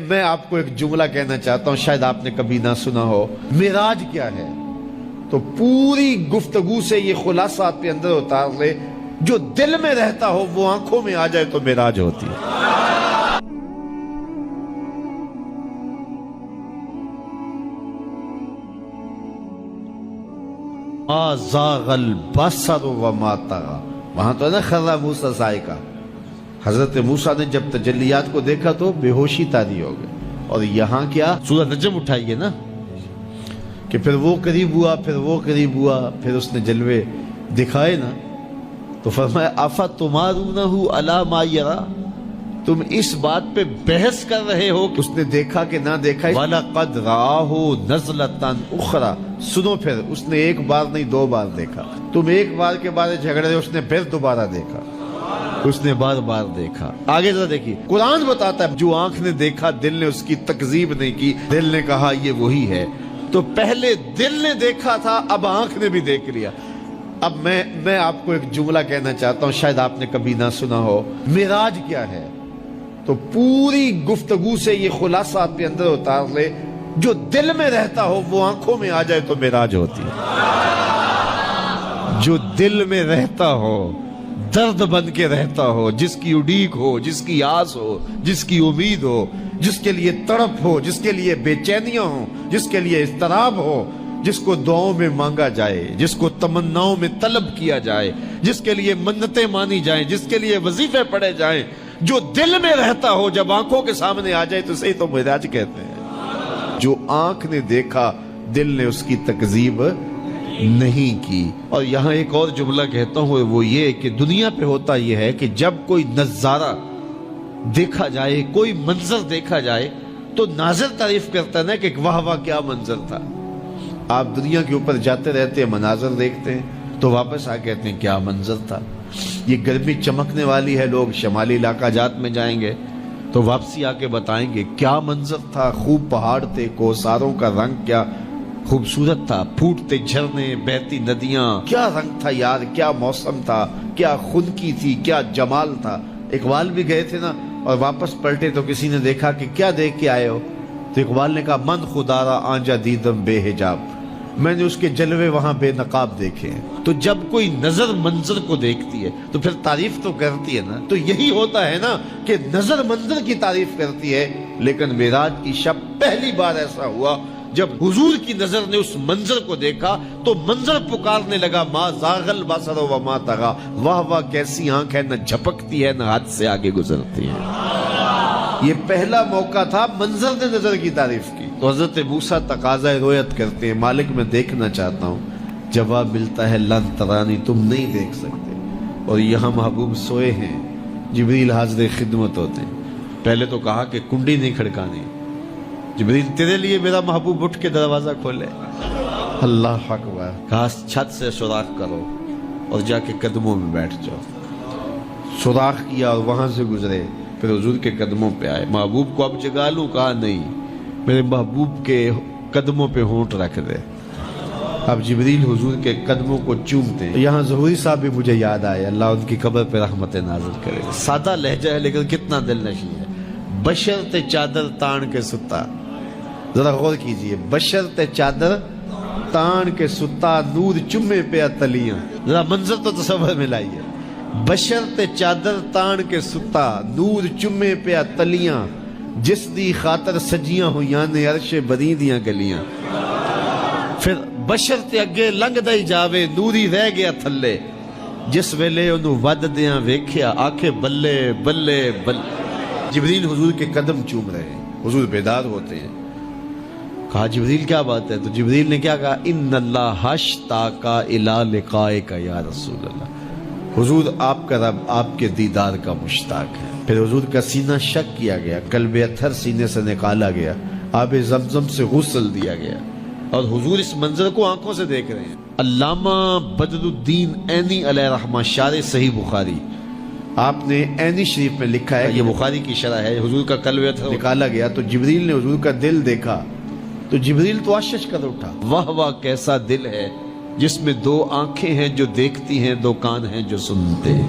میں آپ کو ایک جملہ کہنا چاہتا ہوں، شاید آپ نے کبھی نہ سنا ہو۔ معراج کیا ہے؟ تو پوری گفتگو سے یہ خلاصہ آپ کے اندر اتار لے، جو دل میں رہتا ہو وہ آنکھوں میں آ جائے تو معراج ہوتی ہے۔ ما زاغ البصر وما طغى، وہاں تو ہے نا خر موسیٰ صاعقہ۔ حضرت موسیٰ نے جب تجلیات کو دیکھا تو بے ہوشی طاری ہو گئے، اور یہاں کیا سورہ نجم اٹھائیے نا کہ پھر وہ قریب ہوا، پھر وہ قریب ہوا، پھر اس نے جلوے دکھائے نا، تو فرمایا افتمارونہ علی ما یری، تم اس بات پہ بحث کر رہے ہو کہ اس نے دیکھا کہ نہ دیکھا۔ وَلَقَدْ رَآهُ نَزْلَةً أُخْرَى، سنو پھر اس نے ایک بار نہیں دو بار دیکھا۔ تم ایک بار کے بارے جھگڑ رہے، اس نے پھر دوبارہ دیکھا، اس نے بار بار دیکھا۔ آگے ذرا دیکھیے، قرآن بتاتا ہے جو آنکھ نے دیکھا دل نے اس کی تکذیب نہیں کی، دل نے کہا یہ وہی ہے۔ تو پہلے دل نے دیکھا تھا، اب آنکھ نے بھی دیکھ لیا۔ اب میں آپ کو ایک جملہ کہنا چاہتا ہوں، شاید آپ نے کبھی نہ سنا ہو۔ معراج کیا ہے؟ تو پوری گفتگو سے یہ خلاصہ آپ کے اندر اتار لے، جو دل میں رہتا ہو وہ آنکھوں میں آ جائے تو معراج ہوتی ہے۔ جو دل میں رہتا ہو، درد بن کے رہتا ہو، جس کی اڈیک ہو، جس کی آس ہو، جس کی امید ہو، جس کے لیے تڑپ ہو، جس کے لیے بے چینیاں ہوں، جس کے لیے اضطراب ہو، جس کو دعاؤں میں مانگا جائے، جس کو تمناؤں میں طلب کیا جائے، جس کے لیے منتیں مانی جائیں، جس کے لیے وظیفے پڑھے جائیں، جو دل میں رہتا ہو جب آنکھوں کے سامنے آ جائے تو صحیح تو معراج کہتے ہیں۔ جو آنکھ نے دیکھا دل نے اس کی تکذیب نہیں کی۔ اور یہاں ایک اور جملہ کہتا ہوں، وہ یہ کہ دنیا پہ ہوتا یہ ہے کہ جب کوئی نظارہ دیکھا جائے، کوئی منظر دیکھا جائے تو ناظر تعریف کرتا ہے نا کہ واہ واہ کیا منظر تھا۔ آپ دنیا کے اوپر جاتے رہتے ہیں، مناظر دیکھتے ہیں تو واپس آ کہتے ہیں کیا منظر تھا۔ یہ گرمی چمکنے والی ہے، لوگ شمالی علاقہ جات میں جائیں گے تو واپسی آ کے بتائیں گے کیا منظر تھا، خوب پہاڑ تھے، کوساروں کا رنگ کیا خوبصورت تھا، پھوٹتے جھرنے، بہتی ندیاں، کیا رنگ تھا یار، کیا موسم تھا، کیا خنکی تھی، کیا جمال تھا۔ اقبال بھی گئے تھے نا، اور واپس پلٹے تو کسی نے دیکھا کہ کیا دیکھ کے آئے ہو، تو اقبال نے کہا من خدا را آنجا دیدم بے حجاب، میں نے اس کے جلوے وہاں بے نقاب دیکھے ہیں۔ تو جب کوئی نظر منظر کو دیکھتی ہے تو پھر تعریف تو کرتی ہے نا۔ تو یہی ہوتا ہے نا کہ نظر منظر کی تعریف کرتی ہے، لیکن معراج کی شب پہلی بار ایسا ہوا جب حضور کی نظر نے اس منظر کو دیکھا تو منظر پکارنے لگا ما زاغ البصر وما طغى، واہ واہ کیسی آنکھ ہے، نہ جھپکتی ہے نہ حد سے آگے گزرتی ہے۔ یہ پہلا موقع تھا منظر نے نظر کی تعریف کی۔ تو حضرت موسیٰ تقاضۂ رؤیت کرتے ہیں، مالک میں دیکھنا چاہتا ہوں۔ جواب ملتا ہے لن ترانی، تم نہیں دیکھ سکتے۔ اور یہاں محبوب سوئے ہیں، جبریل حاضر خدمت ہوتے ہیں۔ پہلے تو کہا کہ کنڈی نہیں کھڑکانی، جبریل تیرے لیے میرا محبوب اٹھ کے دروازہ کھولے۔ اللہ اکبر، کہا چھت سے سوراخ کرو اور جا کے قدموں میں بیٹھ جاؤ۔ سوراخ کیا اور وہاں سے گزرے، پھر حضور کے قدموں پہ آئے۔ محبوب کو اب جگا لوں، کہا نہیں، میرے محبوب کے قدموں پہ ہونٹ رکھ دے۔ اب جبریل حضور کے قدموں کو چومتے ہیں۔ یہاں ظہوری صاحب بھی مجھے یاد آئے، اللہ ان کی قبر پہ رحمت نازل کرے۔ سادہ لہجہ ہے لیکن کتنا دل نشیں ہے۔ بشرط چادر تان کے ستا، ذرا غور کیجئے، بشرط چادر تان کے ستا، نور چمے پہ اتلیاں، ذرا منظر تو تصور میں لائیے۔ بشرط چادر تان کے ستا، نور چمے پہ اتلیاں، جس دی خاطر سجیاں ہویاں نے عرش بری دیاں گلیاں۔ پھر بشرط اگے لنگ دائی جاوے، نوری رہ گیا تھلے، جس ویلے انہوں ود دیاں ویکھیا، آکھے بلے بلے بلے۔ جبریل حضور کے قدم چوم رہے ہیں، حضور بیدار ہوتے ہیں۔ کہا جبریل کیا بات ہے؟ تو جبریل نے کیا کہا؟ ان اللہ اشتاقا الی لقائک یا رسول اللہ، حضور آپ کا رب آپ کے دیدار کا مشتاق ہے۔ پھر حضور کا سینہ شک کیا گیا، قلب اطہر سینے سے نکالا گیا، آب زمزم سے غسل دیا گیا، اور حضور اس منظر کو آنکھوں سے دیکھ رہے ہیں۔ علامہ بدر الدین عینی علیہ رحمہ شارح صحیح بخاری، آپ نے عینی شریف میں لکھا ہے، یہ بخاری کی شرح ہے، حضور کا قلب اطہر نکالا گیا تو جبریل نے حضور کا دل دیکھا تو جبریل تو آشش کر اٹھا، واہ واہ کیسا دل ہے جس میں دو آنکھیں ہیں جو دیکھتی ہیں، دو کان ہیں جو سنتے ہیں۔